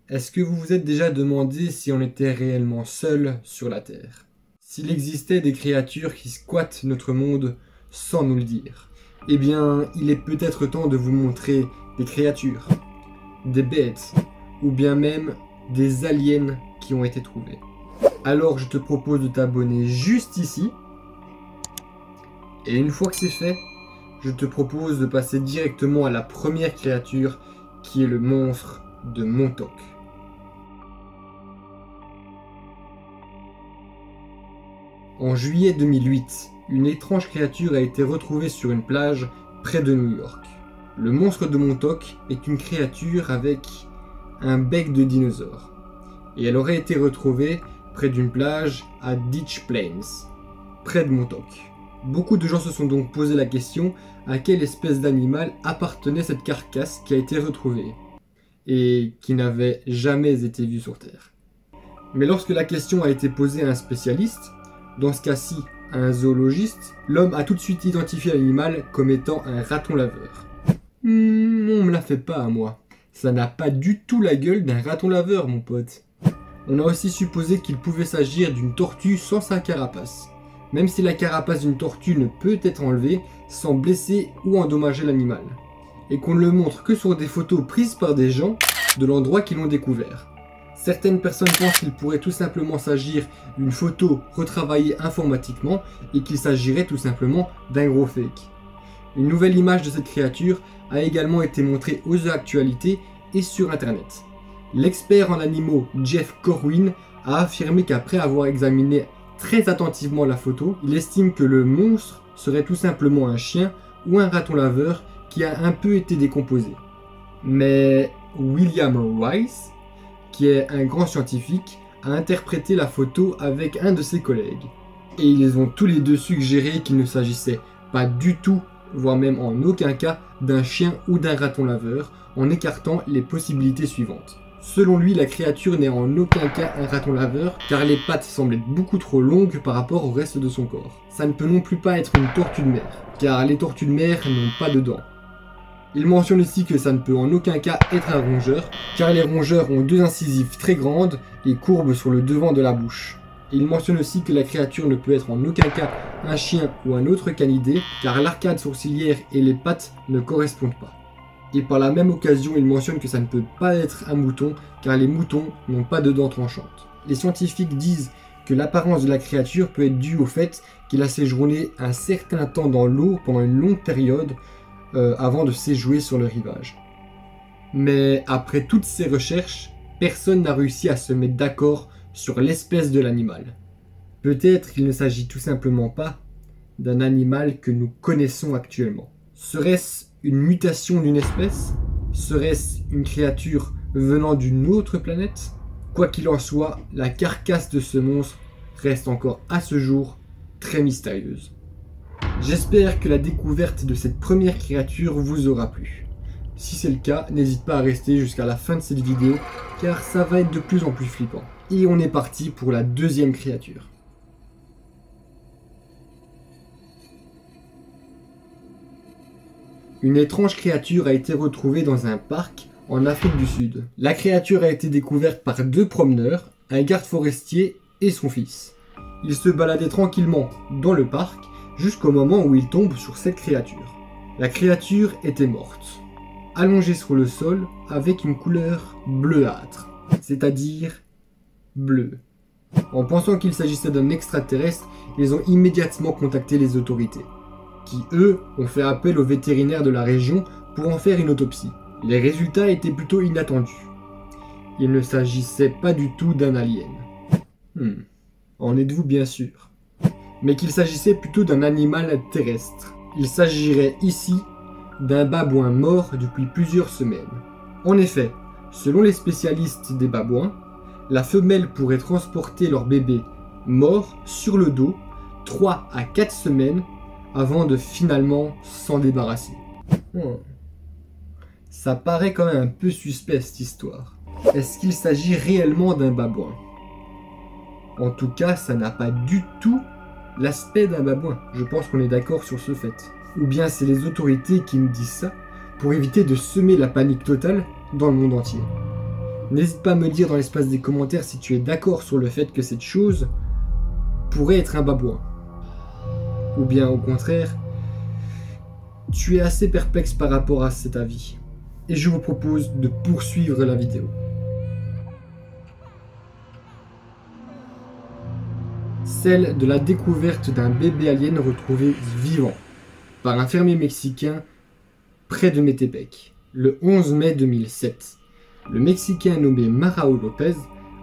Est-ce que vous vous êtes déjà demandé si on était réellement seul sur la Terre? S'il existait des créatures qui squattent notre monde sans nous le dire? Eh bien, il est peut-être temps de vous montrer des créatures, des bêtes, ou bien même des aliens qui ont été trouvés. Alors je te propose de t'abonner juste ici, et une fois que c'est fait, je te propose de passer directement à la première créature qui est le monstre de Montauk. En juillet 2008, une étrange créature a été retrouvée sur une plage près de New York. Le monstre de Montauk est une créature avec un bec de dinosaure, et elle aurait été retrouvée près d'une plage à Ditch Plains, près de Montauk. Beaucoup de gens se sont donc posé la question à quelle espèce d'animal appartenait cette carcasse qui a été retrouvée, et qui n'avait jamais été vue sur Terre. Mais lorsque la question a été posée à un spécialiste, dans ce cas-ci un zoologiste, l'homme a tout de suite identifié l'animal comme étant un raton laveur. On me la fait pas à moi. Ça n'a pas du tout la gueule d'un raton laveur, mon pote. On a aussi supposé qu'il pouvait s'agir d'une tortue sans sa carapace, même si la carapace d'une tortue ne peut être enlevée sans blesser ou endommager l'animal, et qu'on ne le montre que sur des photos prises par des gens de l'endroit qu'ils l'ont découvert. Certaines personnes pensent qu'il pourrait tout simplement s'agir d'une photo retravaillée informatiquement et qu'il s'agirait tout simplement d'un gros fake. Une nouvelle image de cette créature a également été montrée aux actualités et sur internet. L'expert en animaux Jeff Corwin a affirmé qu'après avoir examiné très attentivement la photo, il estime que le monstre serait tout simplement un chien ou un raton laveur qui a un peu été décomposé. Mais William Rice, qui est un grand scientifique, a interprété la photo avec un de ses collègues. Et ils ont tous les deux suggéré qu'il ne s'agissait pas du tout, voire même en aucun cas, d'un chien ou d'un raton laveur, en écartant les possibilités suivantes. Selon lui, la créature n'est en aucun cas un raton laveur, car les pattes semblent être beaucoup trop longues par rapport au reste de son corps. Ça ne peut non plus pas être une tortue de mer, car les tortues de mer n'ont pas de dents. Il mentionne ici que ça ne peut en aucun cas être un rongeur, car les rongeurs ont deux incisives très grandes et courbes sur le devant de la bouche. Et il mentionne aussi que la créature ne peut être en aucun cas un chien ou un autre canidé, car l'arcade sourcilière et les pattes ne correspondent pas. Et par la même occasion, il mentionne que ça ne peut pas être un mouton, car les moutons n'ont pas de dents tranchantes. Les scientifiques disent que l'apparence de la créature peut être due au fait qu'il a séjourné un certain temps dans l'eau pendant une longue période, avant de s'échouer sur le rivage. Mais après toutes ces recherches, personne n'a réussi à se mettre d'accord sur l'espèce de l'animal. Peut-être qu'il ne s'agit tout simplement pas d'un animal que nous connaissons actuellement. Serait-ce une mutation d'une espèce? Serait-ce une créature venant d'une autre planète? Quoi qu'il en soit, la carcasse de ce monstre reste encore à ce jour très mystérieuse. J'espère que la découverte de cette première créature vous aura plu. Si c'est le cas, n'hésite pas à rester jusqu'à la fin de cette vidéo, car ça va être de plus en plus flippant. Et on est parti pour la deuxième créature. Une étrange créature a été retrouvée dans un parc en Afrique du Sud. La créature a été découverte par deux promeneurs, un garde forestier et son fils. Ils se baladaient tranquillement dans le parc, jusqu'au moment où il tombe sur cette créature. La créature était morte, allongée sur le sol avec une couleur bleuâtre, c'est-à-dire bleu. En pensant qu'il s'agissait d'un extraterrestre, ils ont immédiatement contacté les autorités, qui eux ont fait appel aux vétérinaires de la région pour en faire une autopsie. Les résultats étaient plutôt inattendus. Il ne s'agissait pas du tout d'un alien. En êtes-vous bien sûr? Mais qu'il s'agissait plutôt d'un animal terrestre. Il s'agirait ici d'un babouin mort depuis plusieurs semaines. En effet, selon les spécialistes des babouins, la femelle pourrait transporter leur bébé mort sur le dos 3 à 4 semaines avant de finalement s'en débarrasser. Ça paraît quand même un peu suspect cette histoire. Est-ce qu'il s'agit réellement d'un babouin? En tout cas, ça n'a pas du tout l'aspect d'un babouin. Je pense qu'on est d'accord sur ce fait. Ou bien c'est les autorités qui nous disent ça pour éviter de semer la panique totale dans le monde entier. N'hésite pas à me dire dans l'espace des commentaires si tu es d'accord sur le fait que cette chose pourrait être un babouin. Ou bien au contraire, tu es assez perplexe par rapport à cet avis. Et je vous propose de poursuivre la vidéo. Celle de la découverte d'un bébé alien retrouvé vivant par un fermier mexicain près de Metepec, le 11 mai 2007. Le Mexicain nommé Marao Lopez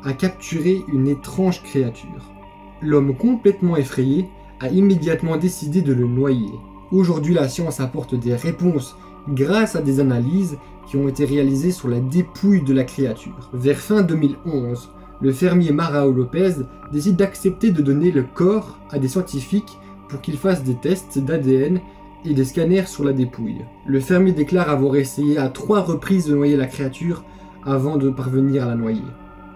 a capturé une étrange créature. L'homme complètement effrayé a immédiatement décidé de le noyer. Aujourd'hui, la science apporte des réponses grâce à des analyses qui ont été réalisées sur la dépouille de la créature. Vers fin 2011, le fermier Marao Lopez décide d'accepter de donner le corps à des scientifiques pour qu'ils fassent des tests d'ADN et des scanners sur la dépouille. Le fermier déclare avoir essayé à 3 reprises de noyer la créature avant de parvenir à la noyer.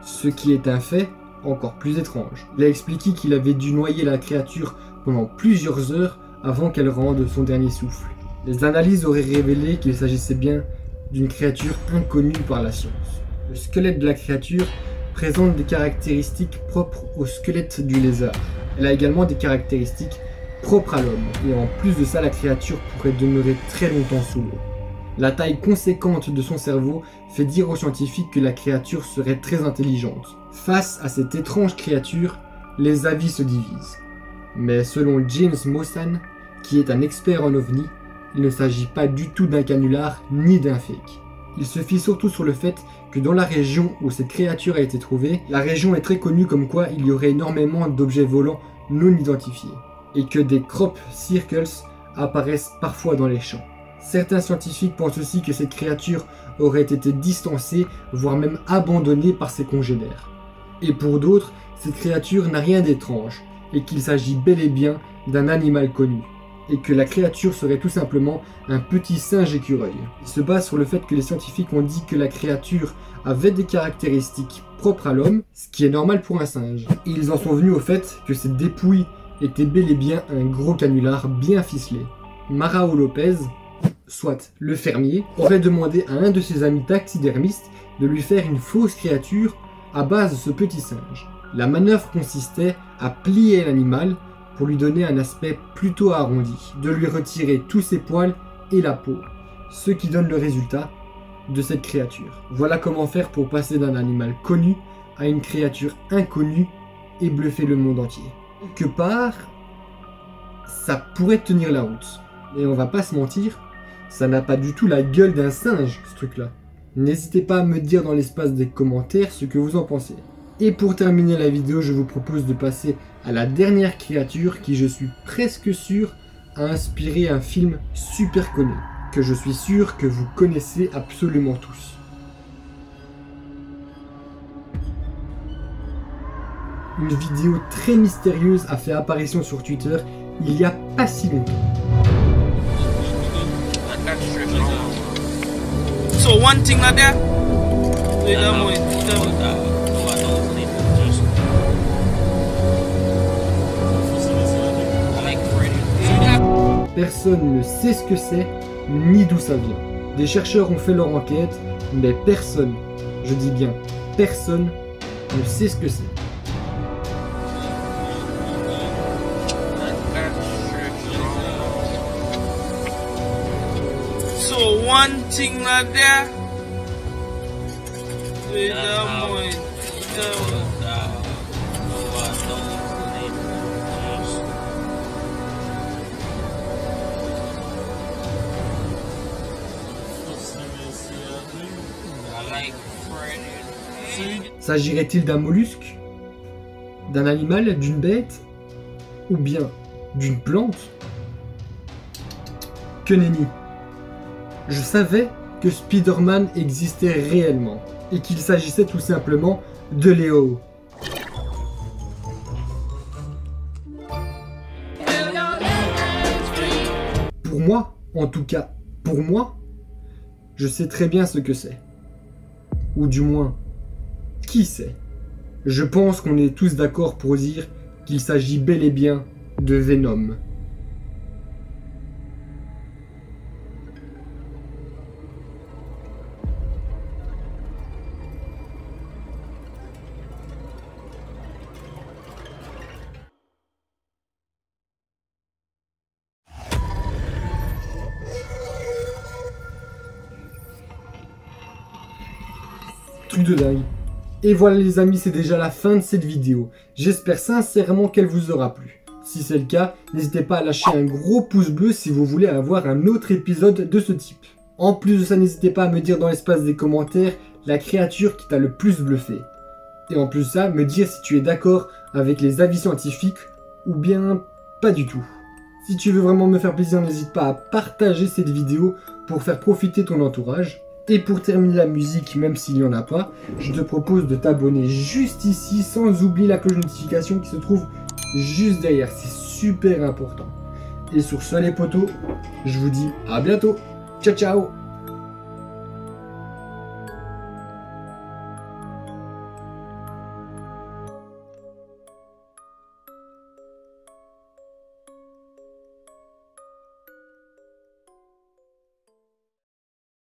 Ce qui est un fait encore plus étrange. Il a expliqué qu'il avait dû noyer la créature pendant plusieurs heures avant qu'elle rende son dernier souffle. Les analyses auraient révélé qu'il s'agissait bien d'une créature inconnue par la science. Le squelette de la créature présente des caractéristiques propres au squelette du lézard. Elle a également des caractéristiques propres à l'homme, et en plus de ça, la créature pourrait demeurer très longtemps sous l'eau. La taille conséquente de son cerveau fait dire aux scientifiques que la créature serait très intelligente. Face à cette étrange créature, les avis se divisent. Mais selon James Mossan, qui est un expert en ovni, il ne s'agit pas du tout d'un canular ni d'un fake. Il se fie surtout sur le fait que dans la région où cette créature a été trouvée, la région est très connue comme quoi il y aurait énormément d'objets volants non identifiés, et que des crop circles apparaissent parfois dans les champs. Certains scientifiques pensent aussi que cette créature aurait été distancée, voire même abandonnée par ses congénères. Et pour d'autres, cette créature n'a rien d'étrange, et qu'il s'agit bel et bien d'un animal connu, et que la créature serait tout simplement un petit singe écureuil. Il se base sur le fait que les scientifiques ont dit que la créature avait des caractéristiques propres à l'homme, ce qui est normal pour un singe. Et ils en sont venus au fait que cette dépouille était bel et bien un gros canular bien ficelé. Marao Lopez, soit le fermier, aurait demandé à un de ses amis taxidermistes de lui faire une fausse créature à base de ce petit singe. La manœuvre consistait à plier l'animal pour lui donner un aspect plutôt arrondi, de lui retirer tous ses poils et la peau, ce qui donne le résultat de cette créature. Voilà comment faire pour passer d'un animal connu à une créature inconnue et bluffer le monde entier. Quelque part, ça pourrait tenir la route. Et on va pas se mentir, ça n'a pas du tout la gueule d'un singe, ce truc-là. N'hésitez pas à me dire dans l'espace des commentaires ce que vous en pensez. Et pour terminer la vidéo, je vous propose de passer à la dernière créature qui, je suis presque sûr, a inspiré un film super connu, que je suis sûr que vous connaissez absolument tous. Une vidéo très mystérieuse a fait apparition sur Twitter il y a pas si longtemps. So one thing like that. Personne ne sait ce que c'est, ni d'où ça vient. Des chercheurs ont fait leur enquête, mais personne, je dis bien personne, ne sait ce que c'est. So one thing like that. S'agirait-il d'un mollusque? D'un animal? D'une bête? Ou bien d'une plante? Que nenni! Je savais que Spider-Man existait réellement et qu'il s'agissait tout simplement de Léo. Pour moi, en tout cas, pour moi, je sais très bien ce que c'est. Ou du moins, qui sait? Je pense qu'on est tous d'accord pour dire qu'il s'agit bel et bien de Venom. truc de dingue. Et voilà les amis, c'est déjà la fin de cette vidéo. J'espère sincèrement qu'elle vous aura plu. Si c'est le cas, n'hésitez pas à lâcher un gros pouce bleu si vous voulez avoir un autre épisode de ce type. En plus de ça, n'hésitez pas à me dire dans l'espace des commentaires la créature qui t'a le plus bluffé. Et en plus de ça, me dire si tu es d'accord avec les avis scientifiques ou bien pas du tout. Si tu veux vraiment me faire plaisir, n'hésite pas à partager cette vidéo pour faire profiter ton entourage. Et pour terminer la musique, même s'il n'y en a pas, je te propose de t'abonner juste ici sans oublier la cloche de notification qui se trouve juste derrière. C'est super important. Et sur ce les potos, je vous dis à bientôt. Ciao ciao.